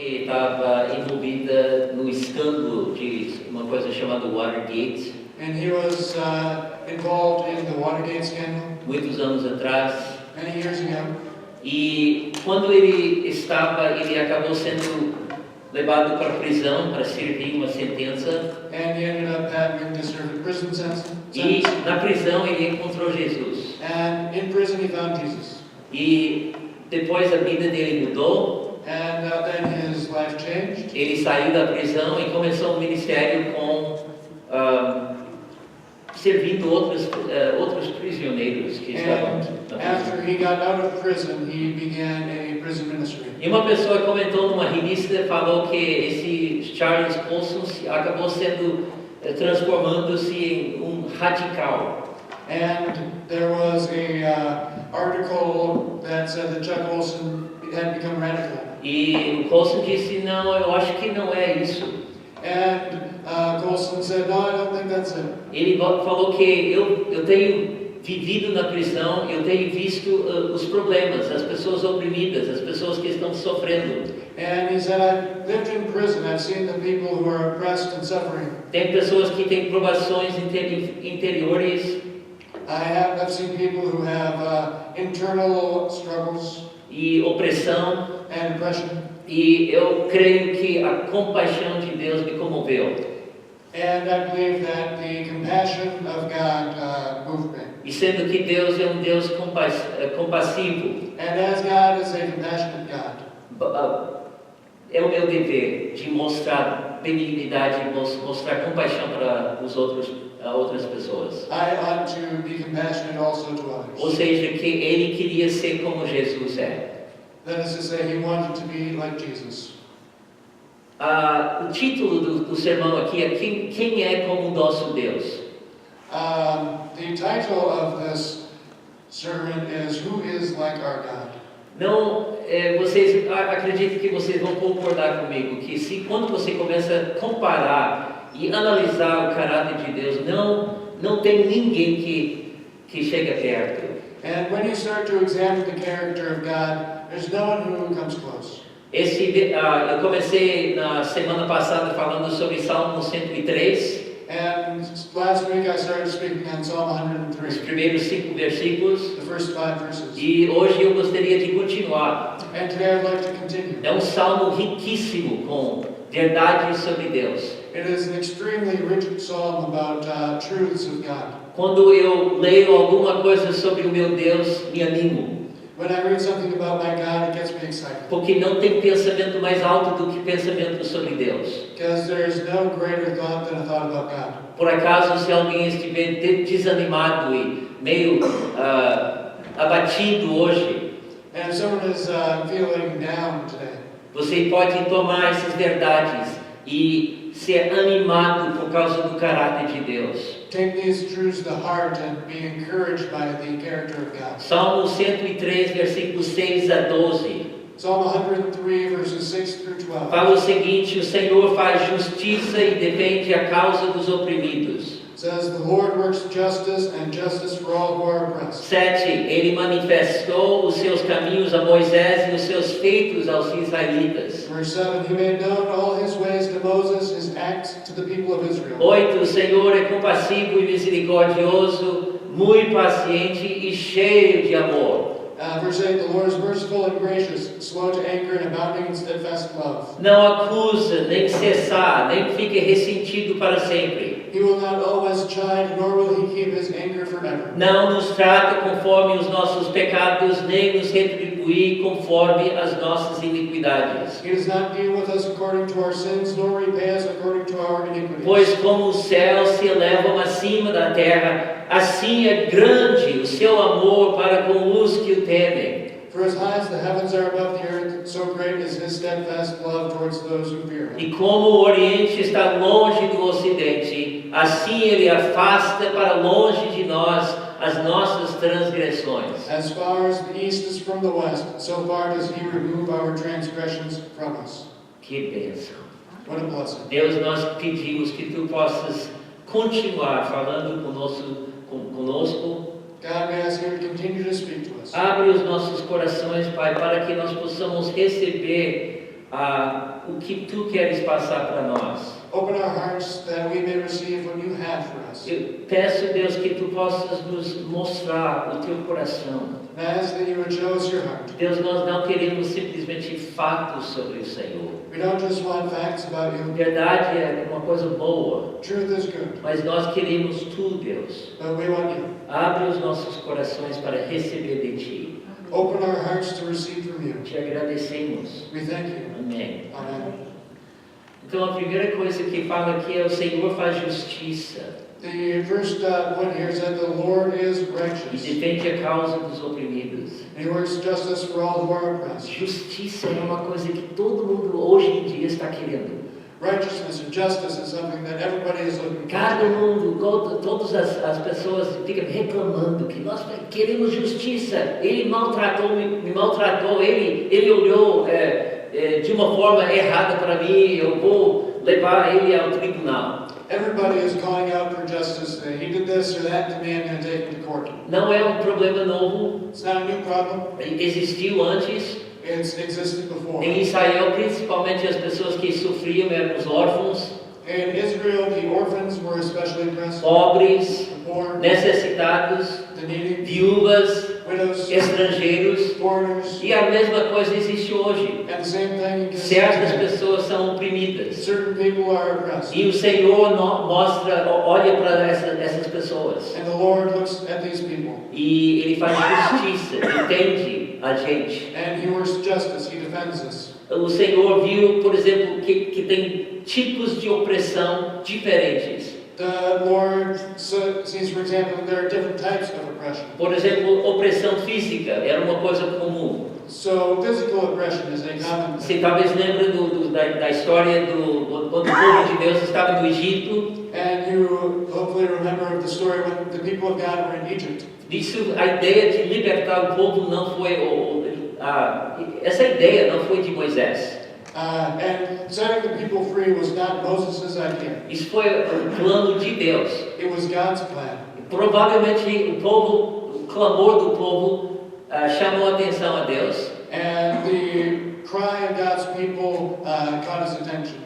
que estava envolvida no escândalo de uma coisa chamada Watergate. And he was involved in the Watergate scandal Muitos anos atrás. many years ago. E quando ele acabou sendo levado para a prisão para servir uma sentença. And he ended up having to serve a prison sentence. E na prisão ele encontrou Jesus. And in prison he found Jesus. E depois a vida dele mudou. And then his life changed. Ele saiu da prisão e começou um ministério com servindo outros prisioneiros que estavam na prisão. After he got out of prison, he began a prison ministry. E uma pessoa comentou numa revista, falou que esse Charles Colson acabou transformando-se em um radical. And there was a article that said that Chuck Olson had become radical. E o Colson disse, não, eu acho que não é isso. And Colson said, no, I don't think that's it. Ele falou que eu tenho vivido na prisão, eu tenho visto os problemas, as pessoas oprimidas, as pessoas que estão sofrendo. And he said, I've lived in prison. I've seen the people who are oppressed and suffering. Tem pessoas que têm provações interiores. I've seen people who have internal struggles E opressão. and oppression. E eu creio que a compaixão de Deus me comoveu. And I believe that the compassion of God moved me. E sendo que Deus é um Deus compassivo, And as God is a compassionate God, é o meu dever de mostrar benignidade, mostrar compaixão para outras pessoas. I ought to be compassionate also to Ou others. seja, que ele queria ser como Jesus é. That is to say, he wanted to be like Jesus. O título do sermão aqui é Quem é como nosso Deus? The title of this sermon is Who is like our God? Não, acredito que vocês vão concordar comigo que quando você começa a comparar e analisar o caráter de Deus, não tem ninguém que chega perto. And when you start to examine the character of God, there's no one who comes close. Eu comecei na semana passada falando sobre Salmos 103. And last week I started speaking on Psalm Os 103, primeiros 5 versículos. the first 5 verses. E hoje eu gostaria de continuar. And today I'd like to continue. É um salmo riquíssimo com verdades sobre Deus. It is an extremely rich psalm about truths of God. Quando eu leio alguma coisa sobre o meu Deus, me animo. When I read something about my God, it gets me excited. Porque não tem pensamento mais alto do que pensamento sobre Deus. Because there's no greater thought than a thought about God. Por acaso, se alguém estiver desanimado e meio abatido hoje, And if someone is feeling down today, você pode tomar essas verdades e ser animado por causa do caráter de Deus. take these truths to heart and be encouraged by the character of God. Salmo 103, versículos 6 a 12. Psalm 103, verses 6 through 12. Fala o seguinte: o Senhor faz justiça e defende a causa dos oprimidos. Says, the Lord works justice and justice for all who are oppressed. 7. Ele manifestou os seus caminhos a Moisés e os seus feitos aos israelitas. Verse 7, he made known all his ways to Moses, his acts to the people of Israel. 8. O Senhor é compassivo e misericordioso, muito paciente e cheio de amor. Verse 8, the Lord is merciful and gracious, slow to anger and abounding in steadfast love. Não acusa, nem cessar, nem fique ressentido para sempre. He will not always chide, nor will he keep his anger forever. Não nos trata conforme os nossos pecados, nem nos retribuir conforme as nossas iniquidades. He does not deal with us according to our sins, nor repay us according to our iniquities. Pois como os céus se elevam acima da terra, assim é grande o seu amor para com os que o temem. For as high as the heavens are above the earth, so great is his steadfast love towards those who fear him. E como o Oriente está longe do Ocidente, assim ele afasta para longe de nós as nossas transgressões. As far as the east is from the west, so far does he remove our transgressions from us. Que bênção! What a blessing. Deus, nós pedimos que tu possas continuar falando conosco. God, we ask you to continue to speak to us. Abre os nossos corações, Pai, para que nós possamos receber o que tu queres passar para nós. Open our hearts that we may receive what you have for us. Eu peço, Deus, que tu possas nos mostrar o teu coração. And I ask that you would show us your heart. Deus, nós não queremos simplesmente fatos sobre o Senhor. We don't just want facts about you. Verdade é uma coisa boa, Truth is good, mas nós queremos tu, Deus. but we want you. Abre os nossos corações para receber de ti. Open our hearts to receive from you. Te agradecemos. We thank you. Amém. Amen. Então a primeira coisa que fala aqui é o Senhor faz justiça The first point here is that the Lord is e righteous. defende a causa dos oprimidos. And he works justice for all who are oppressed. Justiça é uma coisa que todo mundo hoje em dia está querendo. Righteousness and justice is something that everybody is looking Cada for. mundo, todas as pessoas ficam reclamando que nós queremos justiça. Ele me maltratou, ele olhou de uma forma errada para mim, eu vou levar ele ao tribunal. Everybody is calling out for justice. He did this or that to me, I'm going to take him to court. Não é um problema novo, It's not a new problem. existiu antes. It's existed before. Em Israel, principalmente as pessoas que sofriam eram os órfãos, In Israel, the orphans were especially oppressed. pobres, The poor, necessitados, the needy, viúvas, widows, estrangeiros. foreigners. E a mesma coisa existe hoje. And the same thing exists Certas today. pessoas são oprimidas. Certain people are oppressed. E o Senhor olha para essas pessoas. And the Lord looks at these people. E Ele faz justiça, defende a gente. And he works justice. He defends us. O Senhor viu, por exemplo, que tem tipos de opressão diferentes. The Lord sees, for example, that there are different types of oppression. Por exemplo, opressão física era uma coisa comum. So physical oppression is a common Você thing. talvez lembre da história quando o povo de Deus estava no Egito. And you hopefully remember of the story when the people of God were in Egypt. Isso, a ideia de libertar o povo não foi essa ideia não foi de Moisés. And setting the people free was not Moses' idea. Isso foi o plano de Deus. It was God's plan. Provavelmente o clamor do povo chamou a atenção a Deus. And the cry of God's people caught his attention.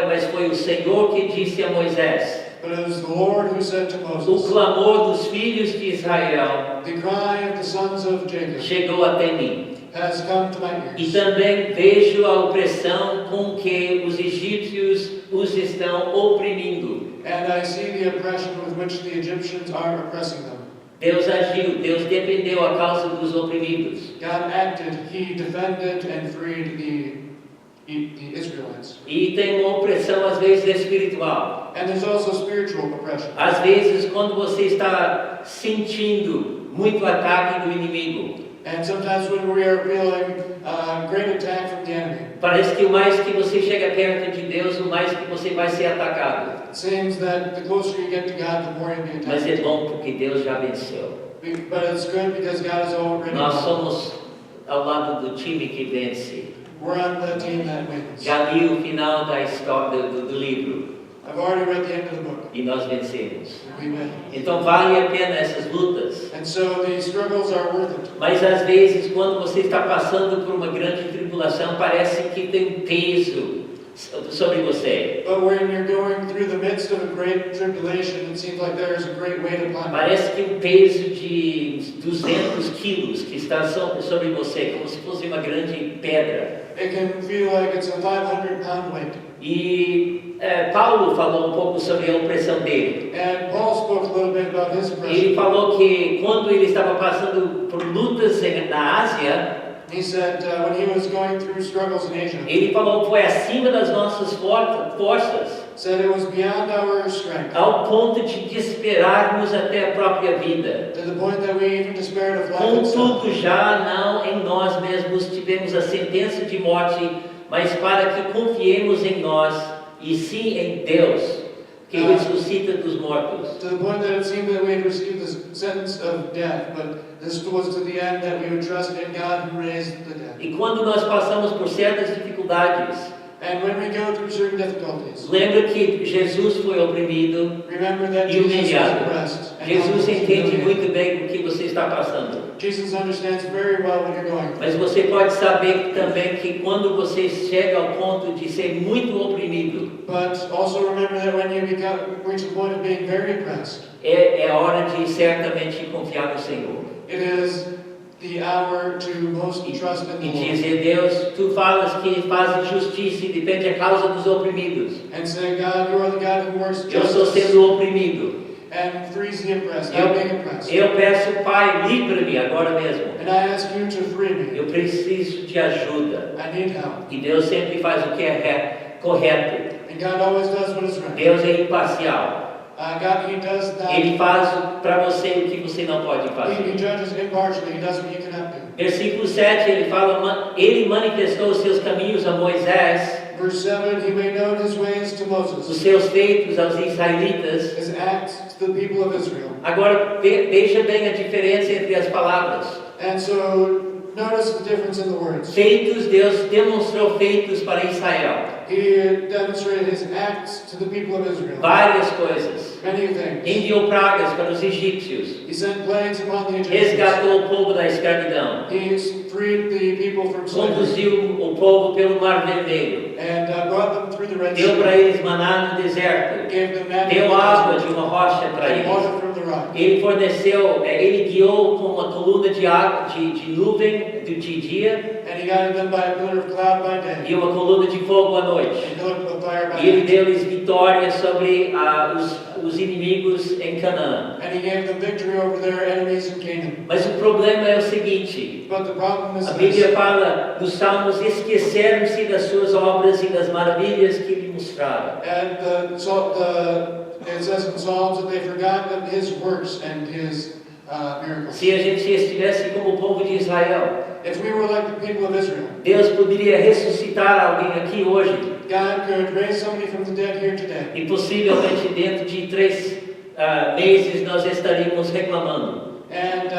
Mas foi o Senhor que disse a Moisés. But it was the Lord who said to O Moses, clamor dos filhos de Israel the cry of the sons of Jacob chegou até mim. has come to my E ears. também vejo a opressão com que os egípcios os estão oprimindo. And I see the oppression with which the Egyptians are oppressing them. Deus agiu, Deus defendeu a causa dos oprimidos. God acted, he defended and freed the Israelites. E tem uma opressão às vezes espiritual. And there's also spiritual oppression. Às vezes quando você está sentindo muito ataque do inimigo, And sometimes when we are feeling great attack from the enemy, parece que o mais que você chega perto de Deus, o mais que você vai ser atacado. it seems that the closer you get to God, the more you'll be Mas é attacked. bom porque Deus já venceu. But it's good because God has already Nós won. somos ao lado do time que vence. We're on the team that wins. Já li o final da história do livro I've already read the end of the book. e nós vencemos. We win. Então vale a pena essas lutas. And so the struggles are worth it. Mas às vezes, quando você está passando por uma grande tribulação, parece que tem um peso sobre você. But when you're going through the midst of a great tribulation, it seems like there is a great weight upon you. Parece que um peso de 200 quilos que está sobre você, como se fosse uma grande pedra. It can feel like it's a 500-pound weight. E Paulo falou um pouco sobre a opressão dele. And Paul spoke a little bit about his oppression. Ele falou que quando ele estava passando por lutas na Ásia, He said when he was going through struggles in Asia, ele falou que foi acima das nossas forças, said it was beyond our strength, ao ponto de desesperarmos até a própria vida. to the point that we even despaired of life itself. Contudo, já não em nós mesmos tivemos a sentença de morte, mas para que confiemos em nós, e sim em Deus, que ressuscita dos mortos. To the point that it seemed that we had received the sentence of death, but this was to the end that we would trust in God who raised the dead. E quando nós passamos por certas dificuldades, And when we go through certain difficulties, lembra que Jesus foi oprimido remember that e Jesus was humilhado. oppressed. And Jesus entende humiliated. muito bem o que você está passando. Jesus understands very well what you're going through. Mas você pode saber também que quando você chega ao ponto de ser muito oprimido, But also remember that when you reach the point of being very oppressed, é hora de certamente confiar no Senhor. it is the hour to most trust in E the Lord. dizer, Deus, tu falas que fazes justiça e defende a causa dos oprimidos. And say, God, you are the God who works Eu estou justice sendo oprimido. and frees the oppressed, not being oppressed. Eu peço, Pai, livra-me agora mesmo. And I ask you to free me. Eu preciso de ajuda. I need help. E Deus sempre faz o que é correto. And God always does what is right. Deus é imparcial. God, He does that. Ele faz para você o que você não pode He fazer. judges impartially. He does what you cannot do. Versículo 7, ele fala, ele manifestou os seus caminhos a Moisés, Verse 7, He made known His ways to os Moses, seus feitos aos israelitas. His acts to the people of Israel. Agora, veja bem a diferença entre as palavras. And so, notice the difference in the words. Feitos, Deus demonstrou feitos para Israel. He demonstrated His acts to the people of Israel. Várias coisas. Many things. Enviou pragas para os egípcios. He sent plagues upon the Egyptians. Resgatou o povo da escravidão. He freed the people from slavery Conduziu o povo pelo Mar Vermelho. and brought them through the Red Deu Sea. para eles maná no deserto. Gave them manna Deu in the água desert de uma rocha para and eles. water from the rock. Ele forneceu, ele guiou com uma coluna de água, de nuvem de dia And He guided them by a pillar of cloud by day e uma coluna de fogo à noite. and a pillar of fire by E ele night. deu-lhes vitória sobre os inimigos em Canaã. And He gave them victory over their enemies in Canaan. Mas o problema é o seguinte: But the problem is a this. Bíblia fala nos Salmos, esqueceram-se das suas obras e das maravilhas que lhe mostraram. And it says in Psalms that they forgot of His works and His miracles. Se a gente estivesse como o povo de Israel, If we were like the people of Israel, Deus poderia ressuscitar alguém aqui hoje God could raise somebody from the dead here today. e possivelmente dentro de 3 meses nós estaríamos reclamando, And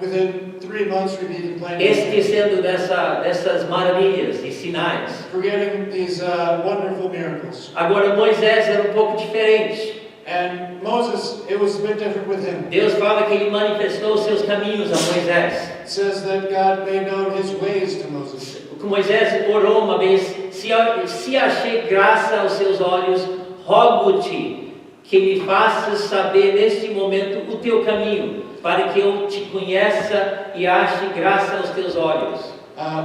within 3 months we'd be complaining, esquecendo dessas maravilhas e sinais. forgetting these wonderful miracles. Agora Moisés era um pouco diferente. And Moses, it was a bit different with him. Deus fala que ele manifestou os seus caminhos a Moisés. It says that God made known His ways to Moses. Moisés orou uma vez: se achei graça aos seus olhos, rogo-te que me faças saber neste momento o teu caminho, para que eu te conheça e ache graça aos teus olhos.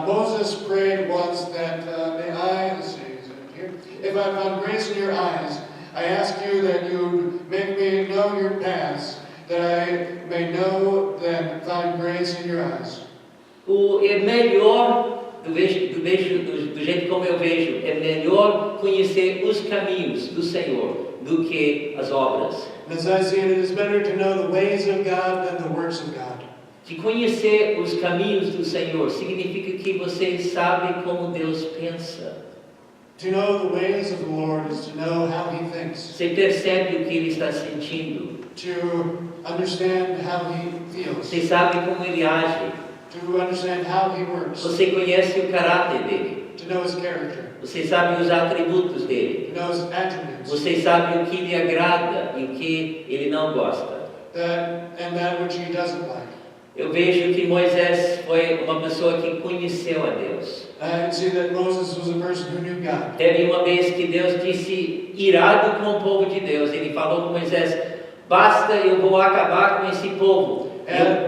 Moses prayed once that may I, let's see, is it here? If I found grace in your eyes, I ask you that you make me know your paths, that I may know them, find grace in your eyes. É melhor, do jeito como eu vejo, é melhor conhecer os caminhos do Senhor do que as obras. As I see it, it is better to know the ways of God than the works of God. De conhecer os caminhos do Senhor significa que você sabe como Deus pensa. To know the ways of the Lord is to know how He thinks, Você percebe o que ele está sentindo. to understand how He feels, Você sabe como ele age. to understand how He works, Você conhece o caráter dele. to know His character, Você sabe os atributos dele. to know His attributes, Você sabe o que lhe agrada e o que ele não gosta. that which He doesn't like. Eu vejo que Moisés foi uma pessoa que conheceu a Deus. I see that Moses was a person who knew God. Teve uma vez que Deus disse, irado com o povo de Deus, ele falou com Moisés: basta, eu vou acabar com esse povo.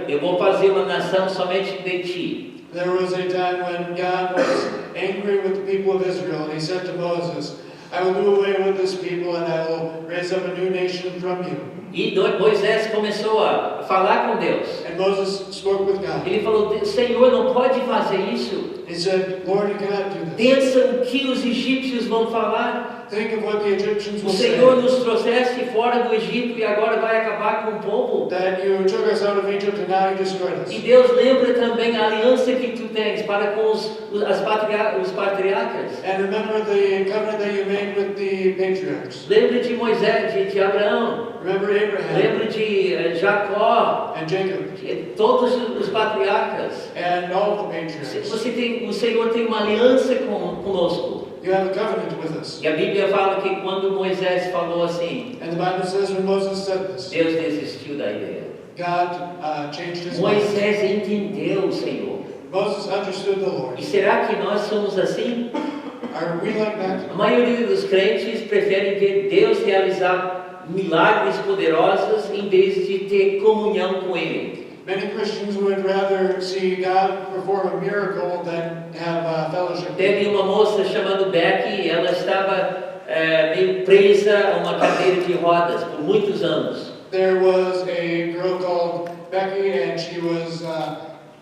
Eu vou fazer uma nação somente de ti. There was a time when God was angry with the people of Israel, and He said to Moses, I will do away with this people, and I will raise up a new nation from you. E Moisés começou a falar com Deus. And Moses spoke with God. Ele falou: Senhor, não pode fazer isso. He said, Lord, you cannot do this. Pensa o que os egípcios vão falar. Think of what the Egyptians O will say. Senhor nos trouxeste fora do Egito e agora vai acabar com o povo. That you took us out of Egypt and now you destroyed us. E Deus lembra também a aliança que tu tens para com os patriarcas. And remember the covenant that you made with the patriarchs. Lembra de Moisés, de Abraão. Remember Abraham Lembra de Jacó. and Jacob De todos os patriarcas. and all the patriarchs. O Senhor tem uma aliança conosco. You have a covenant with us. E a Bíblia fala que quando Moisés falou assim, And the Bible says when Moses said this, Deus desistiu da ideia. God changed his mind. Moisés entendeu o Senhor. Moses understood the Lord. E será que nós somos assim? Are we like that? A maioria dos crentes preferem ver Deus realizar milagres poderosos em vez de ter comunhão com Ele. Many Christians would rather see God perform a miracle than have fellowship. Teve uma moça chamada Becky, ela estava meio presa a uma cadeira de rodas por muitos anos. There was a girl called Becky, and she was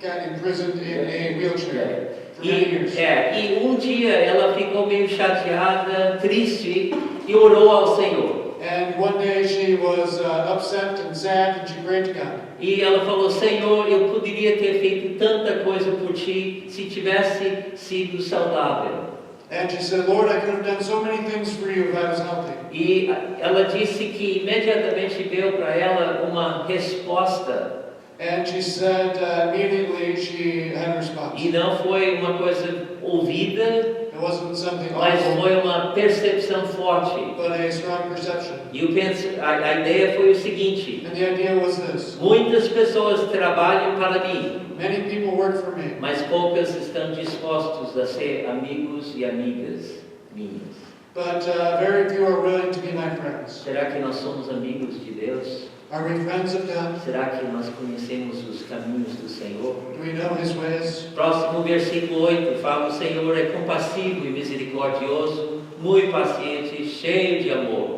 got imprisoned in a wheelchair for many years. E um dia ela ficou meio chateada, triste e orou ao Senhor. And one day she was upset and sad, and she prayed to God. E ela falou: Senhor, eu poderia ter feito tanta coisa por ti se tivesse sido saudável. And she said, Lord, I could have done so many things for you if I was healthy. E ela disse que imediatamente veio para ela uma resposta. And she said immediately she had a response. E não foi uma coisa ouvida, It wasn't something mas awful, foi uma percepção forte. but a strong perception. E eu penso, a ideia foi o seguinte: And the idea was this. muitas pessoas trabalham para mim, Many people work for me, mas poucas estão dispostos a ser amigos e amigas minhas. but very few are willing to be my friends. Será que nós somos amigos de Deus? Are we friends of God? Será que nós conhecemos os caminhos do Senhor? Do we know His ways? Próximo versículo 8 fala: o Senhor é compassivo e misericordioso, muito paciente, cheio de amor.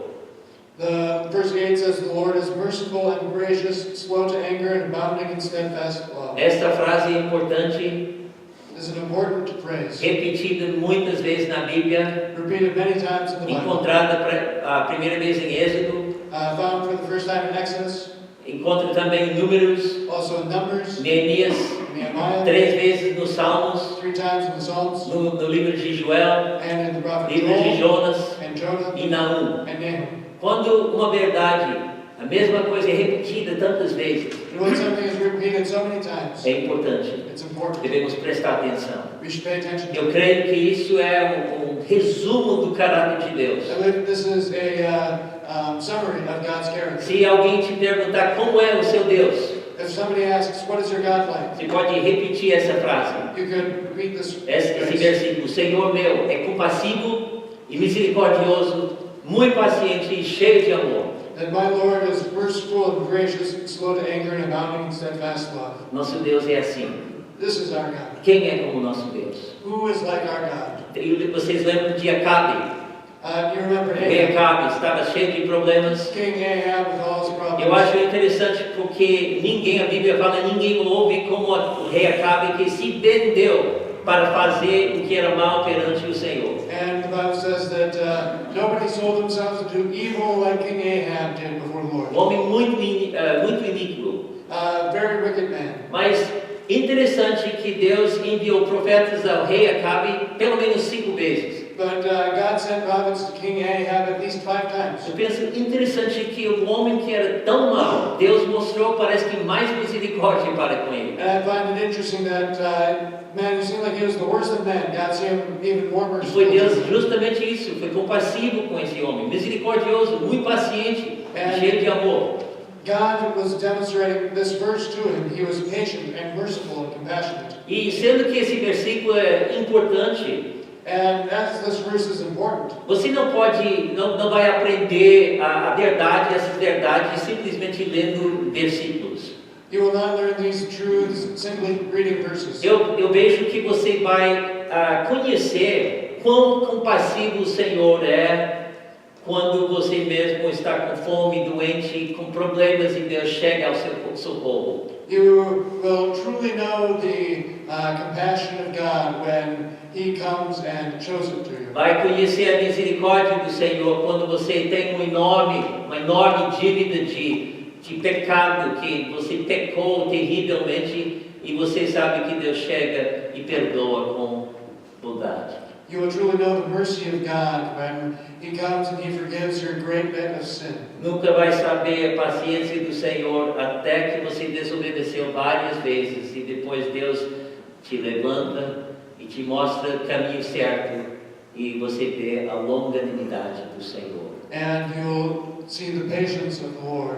The verse 8 says, the Lord is merciful and gracious, slow to anger and abounding in steadfast love. Esta frase é importante, This is an important phrase, repetida muitas vezes na Bíblia, repeated many times in the Bible. encontrada a primeira vez em Êxodo, Found for the first time in Exodus, encontra também em Números, also in Numbers, Neemias, Nehemiah, 3 vezes nos Salmos, 3 times in the Psalms, no livro de Joel, and in the prophet livro de Joel, Jonas and Jonah, e Naum. and Nahum. Quando uma verdade, a mesma coisa é repetida tantas vezes, And when something is repeated so many times, é importante. it's important. Devemos prestar atenção. We should pay attention to Eu it. creio que isso é um resumo do caráter de Deus. I believe this is a summary of God's character. Se alguém te perguntar como é o seu Deus, If somebody asks, what is your God like? você pode repetir essa frase. You could repeat this Esse phrase. versículo: o Senhor meu é compassivo e misericordioso, muito paciente e cheio de amor. That my Lord is merciful and gracious, slow to anger and abounding in steadfast love. Nosso Deus é assim. This is our God. Quem é como nosso Deus? Who is like our God? E vocês lembram de Acabe? You remember O rei Ahab? Acabe estava cheio de problemas. King Ahab with all his problems. Eu acho interessante porque a Bíblia fala, ninguém ouve como o rei Acabe que se vendeu para fazer o que era mal perante o Senhor. And the Bible says that nobody sold themselves to do evil like King Ahab did before the Lord. Um homem muito iníquo. Very wicked man. Mas interessante que Deus enviou profetas ao rei Acabe pelo menos 5 vezes. But God sent prophets to King Ahab at least 5 times. Eu penso interessante que o homem que era tão mau, Deus mostrou, parece que mais misericórdia para com ele. And I find it interesting that man who seemed like he was the worst of men, God seemed even more E merciful. foi Deus justamente isso, foi compassivo com esse homem, misericordioso, muito paciente, cheio de amor. God was demonstrating this verse to him. He was patient and merciful and compassionate. E sendo que esse versículo é importante, And as this verse is important, você não vai aprender a verdade, essas verdades, simplesmente lendo versículos. you will not learn these truths simply reading verses. Eu vejo que você vai conhecer quão compassivo o Senhor é quando você mesmo está com fome, doente, com problemas e Deus chega ao seu socorro. You will truly know the compassion of God when He comes and shows it to you. Vai conhecer a misericórdia do Senhor quando você tem uma enorme dívida de pecado, que você pecou terrivelmente e você sabe que Deus chega e perdoa com bondade. You will truly know the mercy of God when He comes and He forgives your great debt of sin. Nunca vai saber a paciência do Senhor até que você desobedeceu várias vezes e depois Deus te levanta e te mostra o caminho certo E você vê a longanimidade do Senhor. And you'll see the patience of the Lord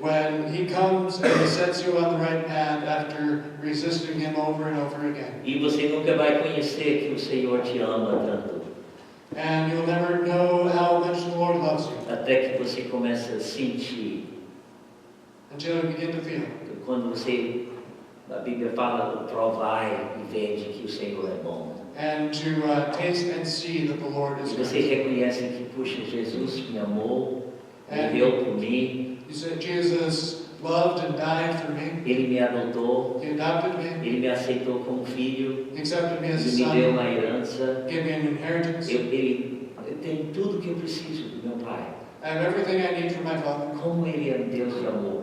when He comes and He sets you on the right path after resisting Him over and over again. E você nunca vai conhecer que o Senhor te ama tanto. And you'll never know how much the Lord loves you Até que você começa a sentir. until you begin to feel. Quando você, a Bíblia fala, provai e vede que o Senhor é bom. And to taste and see that the Lord is E você good. reconhece que, puxa, Jesus me amou, morreu por mim, You said Jesus loved and died for me. Ele me adotou, He adopted me. Ele me aceitou como filho, He accepted me as a Ele me deu son. uma herança. Gave me an inheritance. Eu tenho tudo que eu preciso do meu Pai. I have everything I need from my Father. Como Ele é um Deus de amor.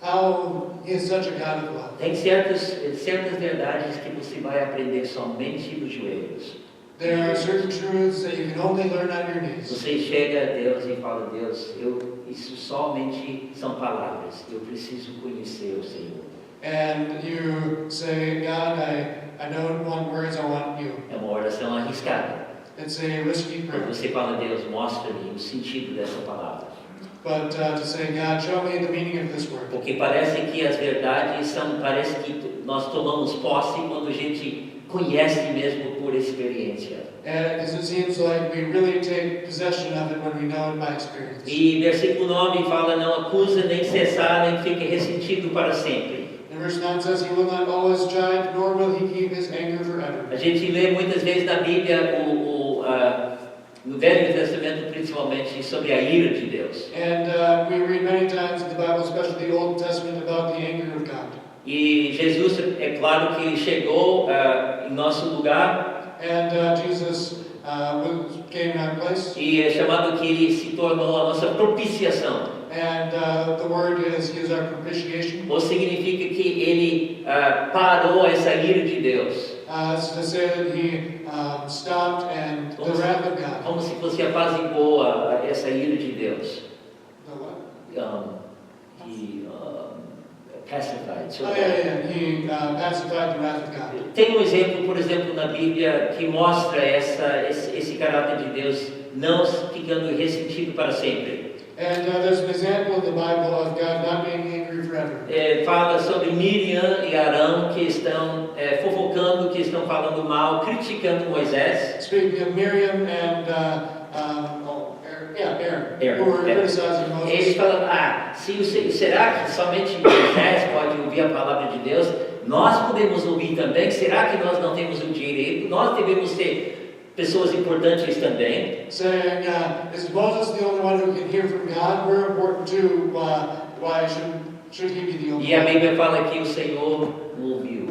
How He is such a God of love. Tem certas verdades que você vai aprender somente nos joelhos. There are certain truths that you can only learn on your knees. Você chega a Deus e fala, Deus, isso somente são palavras. Eu preciso conhecer o Senhor. And you say, God, I don't want words, I want you. É uma oração arriscada. It's a risky Quando prayer. você fala, Deus, mostra-me o sentido dessa palavra. But to say, God, show me the meaning of this word. Porque parece que as verdades parece que nós tomamos posse quando a gente conhece mesmo por experiência. Because it seems like we really take possession of it when we know it by experience. E versículo 9 fala, não acusa, nem cessar, nem fique ressentido para sempre. And verse 9 says, He will not always chide, nor will He keep His anger forever. A gente lê muitas vezes na Bíblia, no Velho Testamento principalmente, sobre a ira de Deus. And we read many times in the Bible, especially the Old Testament, about the anger of God. E Jesus, é claro que Ele chegou em nosso lugar. And Jesus came in our place. E é chamado que Ele se tornou a nossa propiciação. And the word is, He is our propitiation. Ou significa que Ele parou essa ira de Deus. It's to say that He stopped and the wrath of God. Como se fosse apaziguou essa ira de Deus. The what? He pacified. Oh, yeah. He pacified the wrath of God. Tem exemplo, por exemplo, na Bíblia que mostra esse caráter de Deus não ficando ressentido para sempre. And there's an example in the Bible of God not being angry forever. Fala sobre Miriam e Arão que estão fofocando, que estão falando mal, criticando Moisés. Speaking of Miriam and Aaron, who were criticizing Eles Moses. falam, será que somente Moisés pode ouvir a palavra de Deus? Nós podemos ouvir também? Será que nós não temos o direito? Nós devemos ser pessoas importantes também? Saying, is Moses the only one who can hear from God? We're important too. Why should he be the only E a one? Bíblia fala que o Senhor ouviu.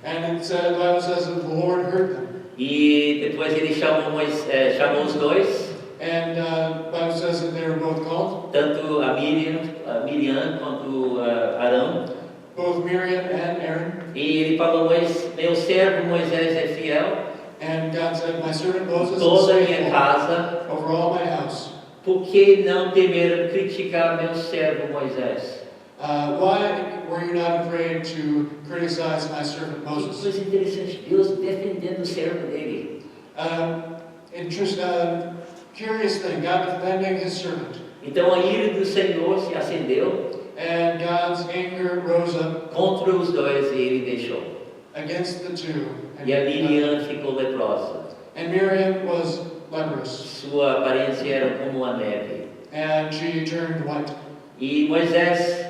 And the Bible says that the Lord heard them. E depois ele chamou os dois, And the Bible says that they were both called, tanto a Miriam quanto Arão. both Miriam and Aaron. E ele falou, meu servo Moisés é fiel, And God said, my servant Moses is toda a minha faithful casa. over all my house. Por que não temeram criticar meu servo Moisés? Why were you not afraid to criticize my servant Que Moses? coisa interessante, Deus defendendo o servo dele. Curious thing, God defending His servant. Então a ira do Senhor se acendeu And God's anger rose up contra os dois e ele deixou. against the two. E a Miriam ficou leprosa. And Miriam was leprous. Sua aparência era como a neve. And she turned white. E Moisés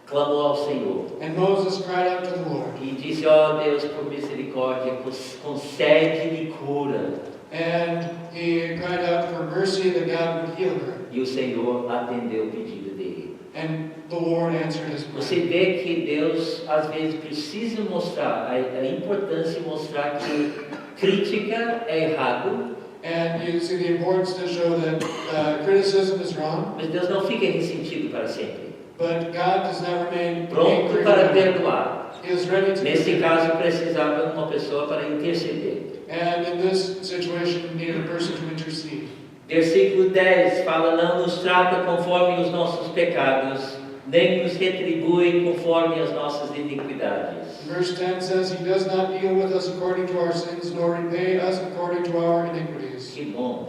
clamou ao Senhor And Moses cried out to the Lord. e disse, Deus, por misericórdia, concede-lhe cura. And he cried out for mercy that God would heal her. E o Senhor atendeu o pedido dele. And the Lord answered his Você prayer. vê que Deus, às vezes, precisa mostrar, a importância de mostrar que crítica é errado, And you see the importance to show that criticism is wrong, mas Deus não fica ressentido para sempre. but God does not remain Pronto angry para forever. perdoar. He is ready to Nesse forgive. caso, precisava de uma pessoa para interceder. And in this situation, you need a person to intercede. Versículo 10 fala, não nos trata conforme os nossos pecados, nem nos retribui conforme as nossas iniquidades. Verse 10 says, He does not deal with us according to our sins, nor repay us according to our iniquities. Que bom.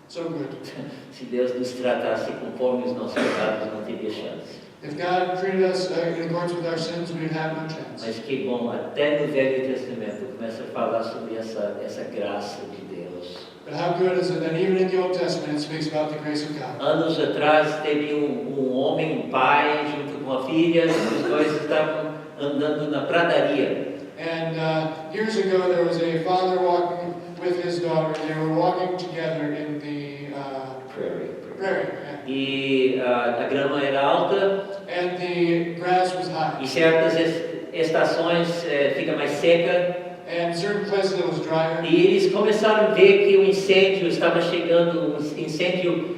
So good. Se Deus nos tratasse conforme os nossos pecados, não teria chance. If God treated us in accordance with our sins, we'd have no chance. Mas que bom, até no Velho Testamento começa a falar sobre essa graça de Deus. But how good is it that even in the Old Testament it speaks about the grace of God? Anos atrás teve um homem, um pai, junto com a filha, os dois estavam andando na pradaria. And years ago there was a father walking with his daughter. They were walking together in the Prairie. prairie. E a grama era alta. And the grass was high. E certas estações fica mais seca. And certain places it was drier. E eles começaram a ver que o incêndio estava chegando, um incêndio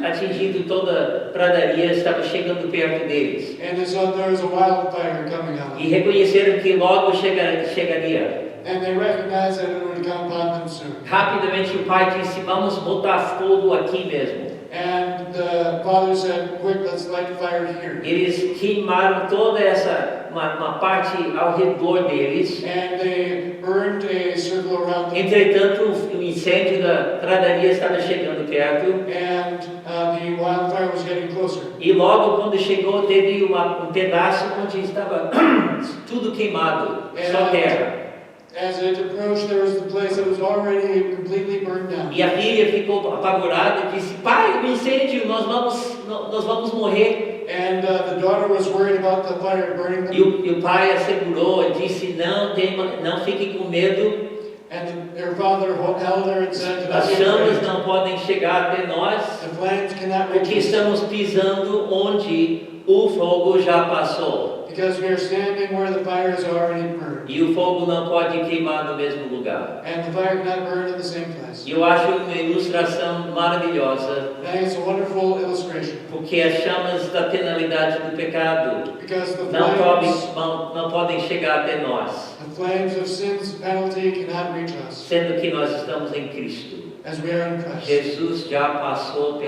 atingindo toda a pradaria, estava chegando perto deles. And they saw there was a wildfire coming out. E reconheceram que logo chegaria. And they recognized that it would come upon them soon. Rapidamente o pai disse: vamos botar fogo aqui mesmo. And the father said, quick, let's light fire here. Eles queimaram toda uma parte ao redor deles. And they burned a circle around them. Entretanto, o incêndio da pradaria estava chegando perto. And the wildfire was getting closer. E logo quando chegou, teve um pedaço onde estava tudo queimado, só terra. As it approached, there was the place that was already completely burned down. E a filha ficou apavorada e disse: pai, o incêndio, nós vamos morrer. And the daughter was worried about the fire burning them. E o pai assegurou e disse: não fique com medo. And their father held her and said, As chamas não podem chegar até nós, the flames cannot reach porque us, estamos pisando onde o fogo já passou. because we are standing where the fire is already burned. E o fogo não pode queimar no mesmo lugar. And the fire cannot burn in the same place. E eu acho uma ilustração maravilhosa, I think it's a wonderful illustration. porque as chamas da penalidade do pecado Because the não podem chegar até nós, flames of sin's penalty cannot reach us, sendo que nós estamos em Cristo. as we are in Christ. Jesus já passou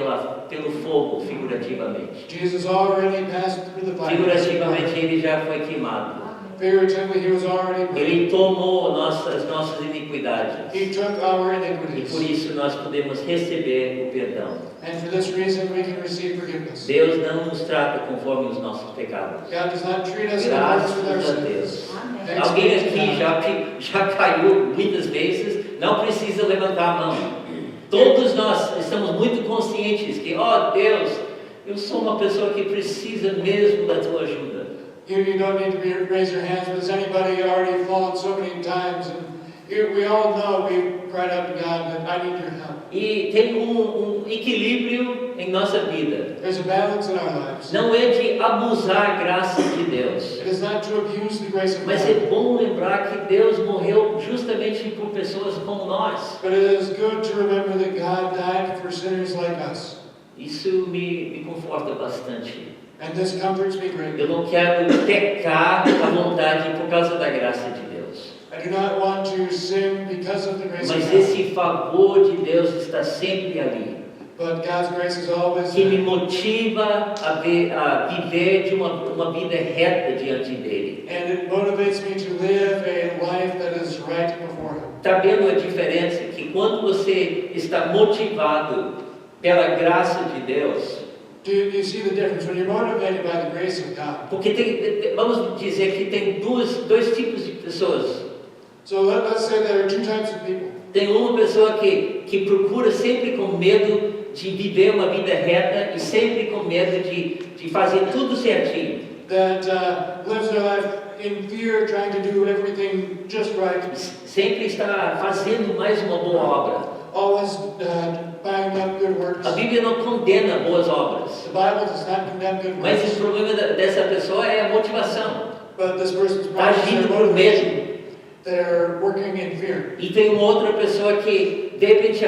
pelo fogo, figurativamente. Jesus already passed through the fire. Figurativamente, ele já foi queimado. Figuratively, he was already burned. Ele tomou as nossas iniquidades. He took our E iniquities. por isso nós podemos receber o perdão. And for this reason, we can receive forgiveness. Deus não nos trata conforme os nossos pecados. God does not treat us in accordance with our Graças a sins. Deus. Thanks Alguém be to aqui God. já caiu muitas vezes, não precisa levantar a mão. Todos nós estamos muito conscientes que, Deus, eu sou uma pessoa que precisa mesmo da tua ajuda. You don't need to raise your hands, but has anybody already fallen so many times? And we all know we've cried out to God that I need your help. E tem equilíbrio em nossa vida. There's a balance in our lives. Não é de abusar a graça de Deus, It is not to abuse the grace of mas God. é bom lembrar que Deus morreu justamente por pessoas como nós. But it is good to remember that God died for sinners like us. Isso me conforta bastante. And this comforts me greatly. Eu não quero pecar à vontade por causa da graça de Deus. I do not want to sin because of the grace of Mas God. esse favor de Deus está sempre ali, But God's grace is always que me there. motiva a viver de uma vida reta diante dele. And it motivates me to live a life that is right before Him. Está vendo a diferença? Que quando você está motivado pela graça de Deus, Do you see the difference? When you're motivated by the grace of God. porque vamos dizer que tem dois tipos de pessoas. So let's say there are two types of people. Tem uma pessoa que procura sempre com medo de viver uma vida reta e sempre com medo de fazer tudo certinho. That lives their life in fear, trying to do everything just right. Sempre está fazendo mais uma boa obra. Always buying up good works. A Bíblia não condena boas obras, The Bible does not condemn good mas works. o problema dessa pessoa é a motivação. But this person's Está problem is agindo their por motivation. medo. They're working in fear. E tem uma outra pessoa que, de repente,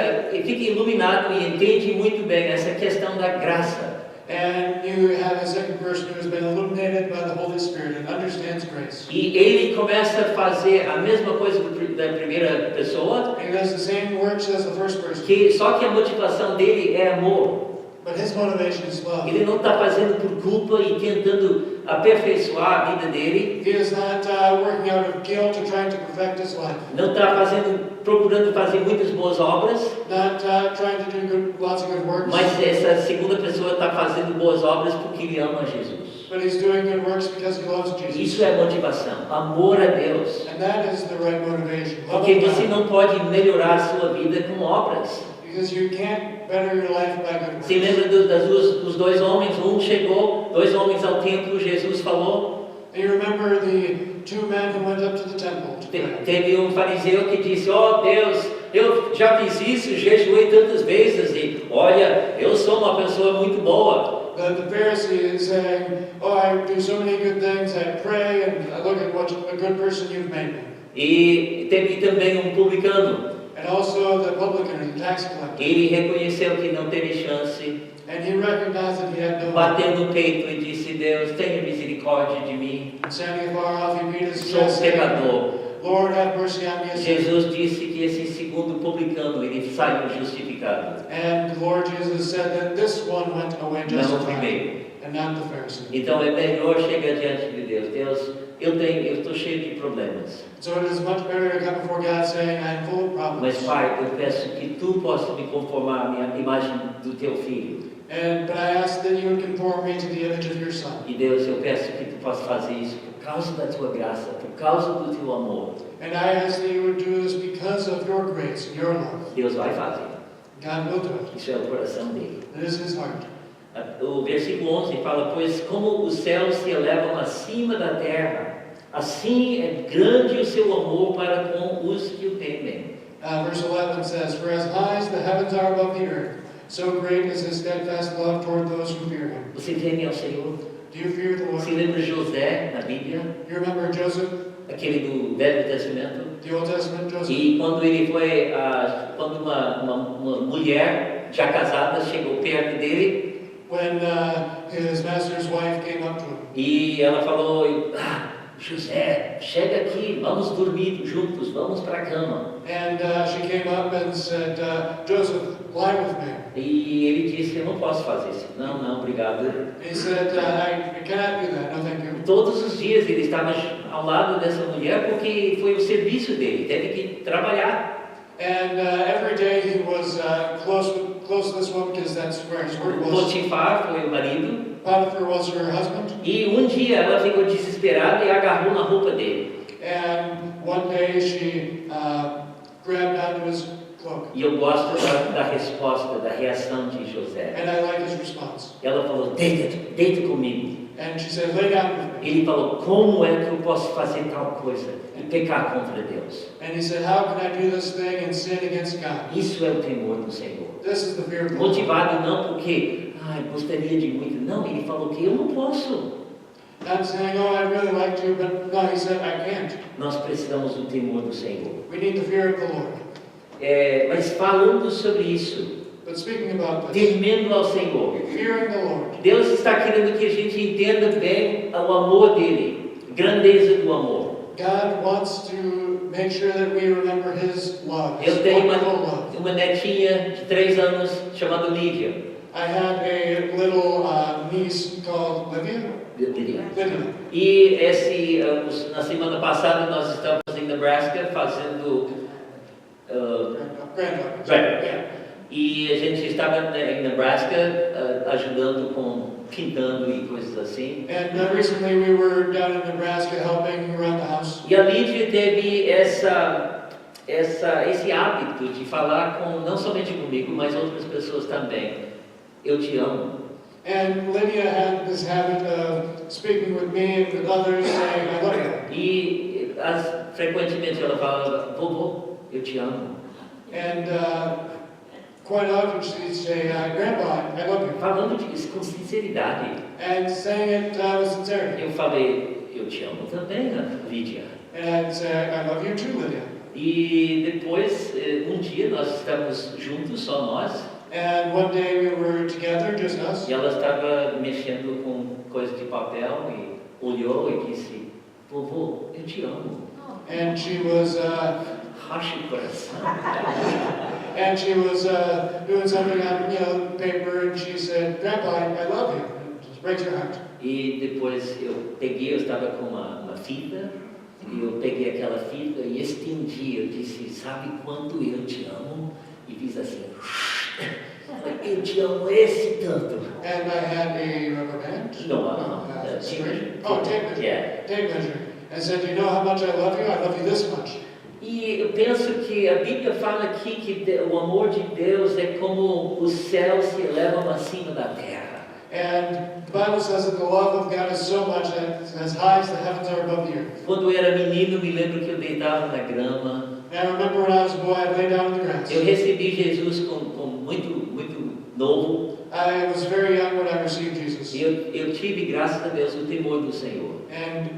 fica iluminado e entende muito bem essa questão da graça. And you have a second person who has been illuminated by the Holy Spirit and understands grace. E ele começa a fazer a mesma coisa da primeira pessoa, And he does the same works as the first person. só que a motivação dele é amor. But his motivation is love. Ele não está fazendo por culpa e tentando aperfeiçoar a vida dele. He is not working out of guilt or trying to perfect his life. Não está procurando fazer muitas boas obras. Not trying to do lots of good works. Mas essa segunda pessoa está fazendo boas obras porque ele ama Jesus. But he's doing good works because he loves Jesus. Isso é motivação, amor a Deus. And that is the right motivation. Love Porque of você God. não pode melhorar a sua vida com obras. Because you can't better your life by good works. Você lembra dos dois homens? Um chegou, 2 homens ao templo, Jesus falou. And you remember the 2 men who went up to the temple to pray. Teve um fariseu que disse, ó Deus, eu já fiz isso, jejuei tantas vezes e olha, eu sou uma pessoa muito boa. The Pharisee is saying, oh, I do so many good things, I pray, and I look at what a good person you've made me. E teve também um publicano. And also the publican, the tax collector. Ele reconheceu que não teve chance, And he recognized that he had no bateu no peito e disse, Deus, tenha misericórdia de mim. And standing afar off, he beat his Sou chest, saying, pecador. Lord, have mercy on me, a sinner. Jesus disse que esse segundo publicano, ele saiu justificado. And the Lord Jesus said that this one went away Não o justified, primeiro. and not the Pharisee. Então é melhor chegar diante de Deus. Deus, eu estou cheio de problemas. So it is much better to come before God saying, I am full of problems. Mas Pai, eu peço que Tu possa me conformar à minha imagem do Teu Filho. But I ask that you would conform me to the image of your Son. E Deus, eu peço que Tu possa fazer isso por causa da Tua graça, por causa do Teu amor. And I ask that you would do this because of your grace and your love. Deus vai fazer. God will do it. Isso é o coração dele. It is his heart. O versículo 11 fala, pois como os céus se elevam acima da terra, assim é grande o seu amor para com os que o temem. Verse 11 says, for as high as the heavens are above the earth, so great is his steadfast love toward those who fear him. Você teme ao Senhor? Do you fear the Lord? Você lembra José na Bíblia? You remember Joseph, Aquele do Velho Testamento? the Old Testament Joseph? E quando ele foi, quando uma mulher já casada chegou perto dele, When his master's wife came up to him. e ela falou, José, chega aqui, vamos dormir juntos, vamos para a cama. And she came up and said, Joseph, lie with me. E ele disse, eu não posso fazer isso. Não, não, obrigado. He said, I cannot do that, no thank you. Todos os dias ele estava ao lado dessa mulher porque foi o serviço dele, teve que trabalhar. And every day he was close to this woman because that's where his work was. Potifar foi o marido. Potiphar was her husband. E um dia ela ficou desesperada e agarrou na roupa dele. And one day she grabbed onto his cloak. E eu gosto da resposta, da reação de José. And I like his response. Ela falou, deita comigo. And she said, lay down with me. Ele falou, como é que eu posso fazer tal coisa e pecar contra Deus? And he said, how can I do this thing and sin against God? Isso é o temor do Senhor. This is the fear of the Lord. Motivado não porque, gostaria de muito. Não, ele falou que eu não posso. Not saying, oh, I'd really like to, but no, he said, I can't. Nós precisamos do temor do Senhor. We need the fear of the Lord. Mas falando sobre isso, But speaking about this, temendo ao Senhor, fearing the Lord, Deus está querendo que a gente entenda bem o amor dele, grandeza do amor. God wants to make sure that we remember his love, his Eu tenho wonderful love. uma netinha de 3 anos chamada Lídia. I had a little niece called Lydia. E na semana passada nós estávamos em Nebraska fazendo Granddaughter. e a gente estava em Nebraska ajudando pintando e coisas assim. And recently we were down in Nebraska helping around the house. E a Lídia teve esse hábito de falar não somente comigo, mas outras pessoas também. Eu te amo. And Lydia had this habit of speaking with me and with others, saying, I love you. E frequentemente ela falava, vovô, eu te amo. And quite often she'd say, Grandpa, I love you. Falando disso com sinceridade. And saying it with sincerity. Eu falei, eu te amo também, Lídia. And I'd say, I love you too, Lydia. E depois, um dia nós estávamos juntos, só nós. And one day we were together, just us. E ela estava mexendo com coisa de papel e olhou e disse, vovô, eu te amo. And she was Racha o coração. And she was doing something on, paper, and she said, "Grandpa, I love you." It just breaks your heart. E depois eu estava com uma fita, e eu peguei aquela fita e estendi. Eu disse, sabe quanto eu te amo? E fiz assim, eu te amo esse tanto. And I had a rubber band. No, tape measure. Yeah. Tape measure. And said, "You know how much I love you? I love you this much." E eu penso que a Bíblia fala aqui que o amor de Deus é como os céus se elevam acima da terra. And the Bible says that the love of God is so much that it's as high as the heavens are above the earth. Quando eu era menino, me lembro que eu deitava na grama. And I remember when I was a boy, I'd lay down in the grass. Eu recebi Jesus com muito novo. I was very young when I received Jesus. E eu tive, graças a Deus, o temor do Senhor. And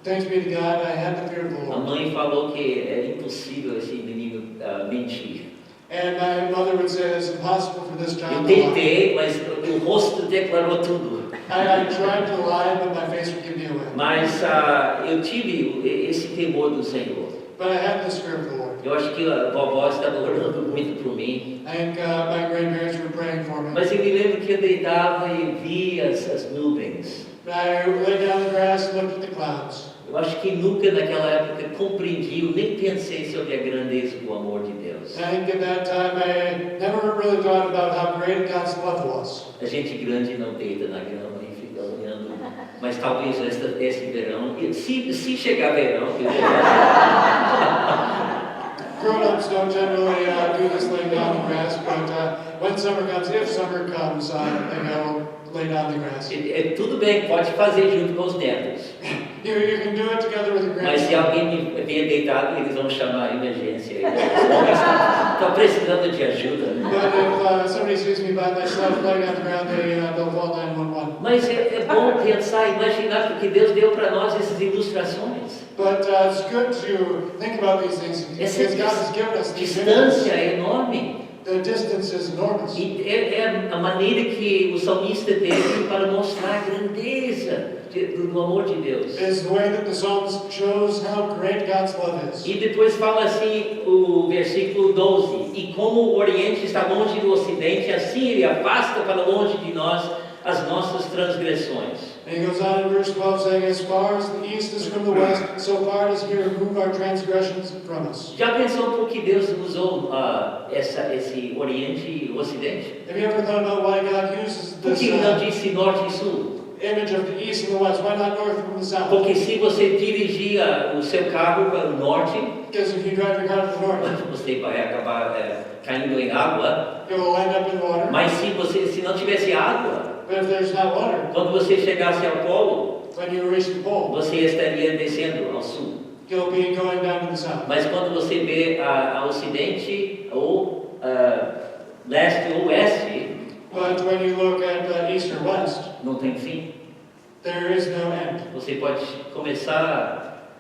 thanks be to God, I had the fear of the A Lord. mãe falou que é impossível esse menino mentir. And my mother would say it's impossible for this Eu child to lie. tentei, mas o rosto declarou tudo. I tried to lie, but my face would give me away. Mas eu tive esse temor do Senhor. But I had this fear of the Lord. Eu acho que a vovó estava orando muito por mim. I think my grandparents were praying for me. Mas eu me lembro que eu deitava e via as nuvens. I lay down in the grass and looked at the clouds. Eu acho que nunca naquela época compreendi ou nem pensei sobre a grandeza do amor de Deus. I think at that time I never really thought about how great God's love was. A gente grande não deita na grama e fica olhando. Mas talvez esse verão, se chegar verão, eu Grown-ups don't generally do this laying down in the grass, but when summer comes, if summer comes, they go lay down in the grass. Tudo bem, pode fazer junto com os netos. You can do it together with your Mas se grandchildren. alguém me vier deitado, eles vão chamar a emergência. Estão precisando de ajuda. But if somebody sees me by myself laying on the ground, they'll call 911. Mas é bom pensar, imaginar, porque Deus deu para nós essas ilustrações. But it's good to think about these things Essa because God has given us these distância images. é enorme. The distance is enormous. E é a maneira que o salmista teve para mostrar a grandeza do amor de Deus. It's the way that the Psalms shows how great God's love is. E depois fala assim o versículo 12: E como o Oriente está longe do Ocidente, assim ele afasta para longe de nós as nossas transgressões. And he goes on in verse 12 saying, "As far as the east is from the west, so far does he remove our transgressions from us." Já pensou por que Deus usou esse Oriente e Ocidente? Have you ever thought about why God uses Por this que não disse Norte e Sul? image of the east and the west? Why not north from the south? Porque se você dirigir o seu carro para o norte, Because if you drive your car to the north, você vai acabar caindo em água. it will end up in water. Mas se não tivesse água, But if there's not water, quando você chegasse ao polo, when you reach the pole, você estaria descendo ao sul. you'll be going down to the south. Mas quando você vê a ocidente ou leste ou oeste, But when you look at east or west, não tem fim. there is no end. Você pode começar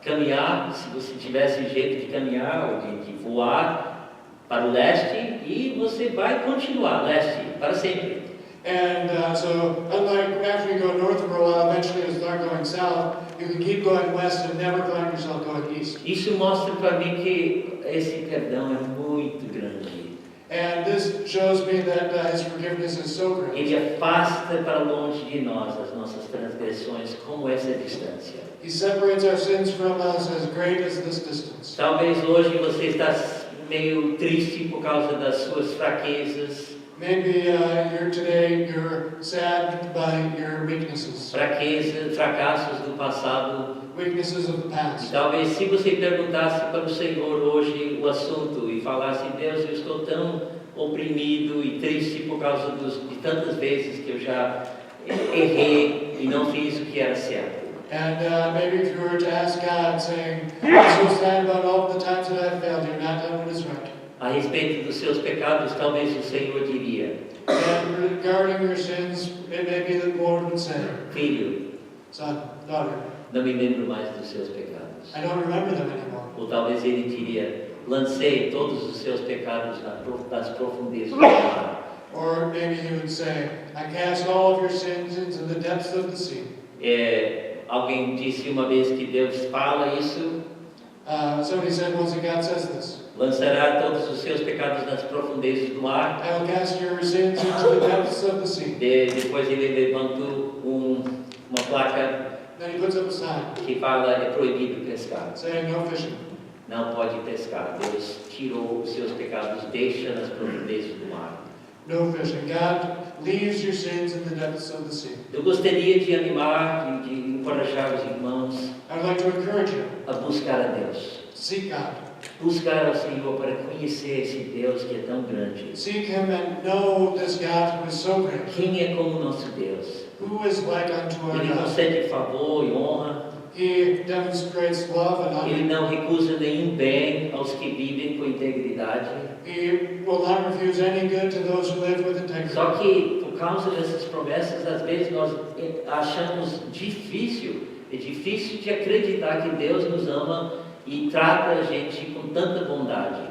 a caminhar, se você tivesse jeito de caminhar ou de voar para o leste, e você vai continuar leste para sempre. And so, unlike after you go north for a while, eventually you start going south, you can keep going west and never find yourself going east. Isso mostra para mim que esse perdão é muito grande. And this shows me that His forgiveness is so great. Ele afasta para longe de nós as nossas transgressões, como essa distância. He separates our sins from us as great as this distance. Talvez hoje você está meio triste por causa das suas fraquezas. Maybe you're sad by your weaknesses, Fracassos do passado. weaknesses of the E past. talvez se você perguntasse para o Senhor hoje o assunto e falasse, Deus, eu estou tão oprimido e triste por causa de tantas vezes que eu já errei e não fiz o que era certo. And maybe if you were to ask God, saying, "I'm so sad about all the times that I've failed you, not done what is right." A respeito dos seus pecados, talvez o Senhor diria, And regarding your sins, it may be that the Lord would say, filho, "Son, daughter, não me lembro mais dos seus pecados. I don't remember them anymore." Ou talvez ele diria, lancei todos os seus pecados nas profundezas do mar. Or maybe He would say, "I cast all of your sins into the depths of the sea." Alguém disse uma vez que Deus fala isso Somebody said once that God says this. Lançará todos os seus pecados nas profundezas do mar. I will cast your sins into the depths of the sea. Depois ele levantou uma placa Then he puts up a sign que fala é proibido pescar. saying no fishing. Não pode pescar. Deus tirou os seus pecados, deixa nas profundezas do mar. No fishing. God leaves your sins in the depths of the sea. Eu gostaria de animar, de encorajar os irmãos I would like to encourage you. a buscar a Deus. Seek God. Buscar ao Senhor para conhecer esse Deus que é tão grande. Seek Him and know this God who is so great. Quem é como nosso Deus? Who is like unto our Ele God? concede favor e honra. He demonstrates love and Ele honor. não recusa nenhum bem aos que vivem com integridade. He will not refuse any good to those who live with integrity. Só que, por causa dessas promessas, às vezes nós achamos é difícil de acreditar que Deus nos ama e trata a gente com tanta bondade.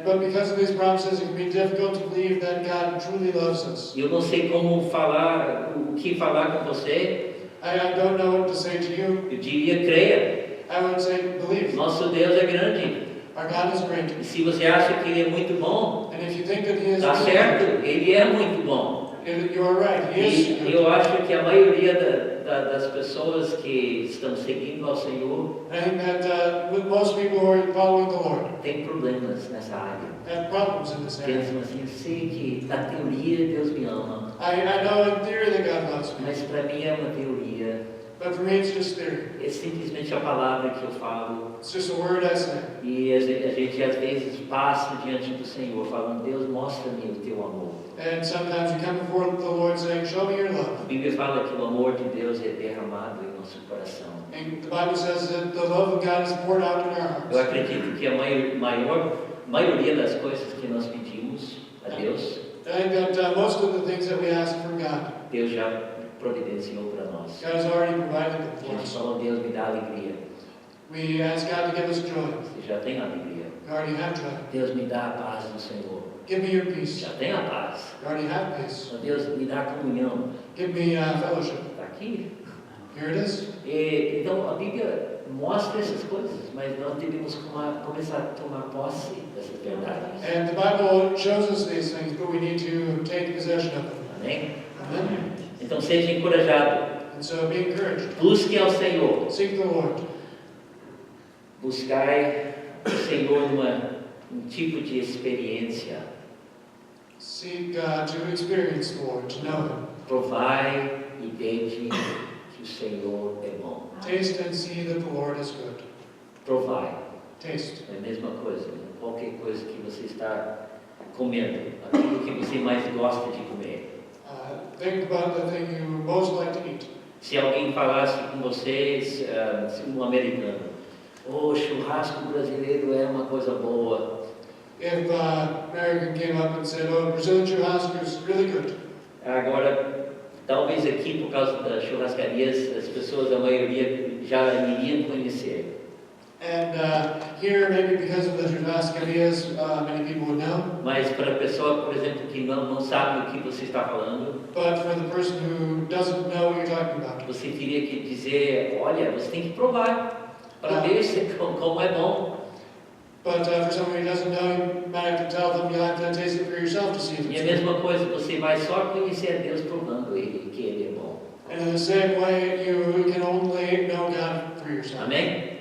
But because of these promises, it can be difficult to believe that God truly loves us. Eu não sei como falar, o que falar com você. I don't know what to say to you. Eu diria, creia. I would say believe. Nosso Deus é grande. Our God is great. E se você acha que Ele é muito bom, And if you think that He is tá good, certo, Ele é muito bom. you are right. He is E good. eu acho que a maioria das pessoas que estão seguindo ao Senhor I think that with most people who are following the Lord tem problemas nessa área. have problems in this area. Pensam assim, eu sei que na teoria Deus me ama, I know in theory that God loves me, mas para mim é uma teoria. but for me it's just theory. É simplesmente a palavra que eu falo. It's just a word I say. E a gente às vezes passa diante do Senhor falando, Deus, mostra-me o teu amor. And sometimes we come before the Lord saying, show me your love. A Bíblia fala que o amor de Deus é derramado em nosso coração. And the Bible says that the love of God is poured out in our Eu hearts. acredito que a maioria das coisas que nós pedimos a Deus, I think that most of the things that we ask from God, Deus já providenciou para nós. God has already provided them A for gente us. fala, Deus me dá alegria. We ask God to give us joy. Você já tem alegria. We already have joy. Deus me dá a paz no Senhor. Give me your peace. Já tem a paz. We already have peace. Ó Deus, me dá comunhão. Give me fellowship. Está aqui. Here it is. Então a Bíblia mostra essas coisas, mas nós devemos começar a tomar posse dessas verdades. And the Bible shows us these things, but we need to take possession of them. Amém? Amen. Então seja encorajado. And so be encouraged. Busque ao Senhor. Seek the Lord. Buscai o Senhor num tipo de experiência. Seek to experience the Lord, to know Him. Provai e vede que o Senhor é bom. Taste and see that the Lord is good. Provai. Taste. É a mesma coisa. Qualquer coisa que você está comendo, aquilo que você mais gosta de comer. Think about the thing you most like to eat. Se alguém falasse com vocês, um americano, o churrasco brasileiro é uma coisa boa. If American came up and said, "Oh, Brazilian churrasco is really good," Agora, talvez aqui por causa das churrascarias, as pessoas, a maioria, já iriam conhecer. and here maybe because of the churrascarias, many people would know. Mas para a pessoa, por exemplo, que não sabe o que você está falando, But for the person who doesn't know what you're talking about, você teria que dizer, olha, você tem que provar para ver como é bom. but for someone who doesn't know, you might have to tell them, you'll have to taste it for yourself to see if E a it's good. mesma coisa, você vai só conhecer a Deus provando Ele, que Ele é bom. And in the same way, you can only know God for yourself. Amém?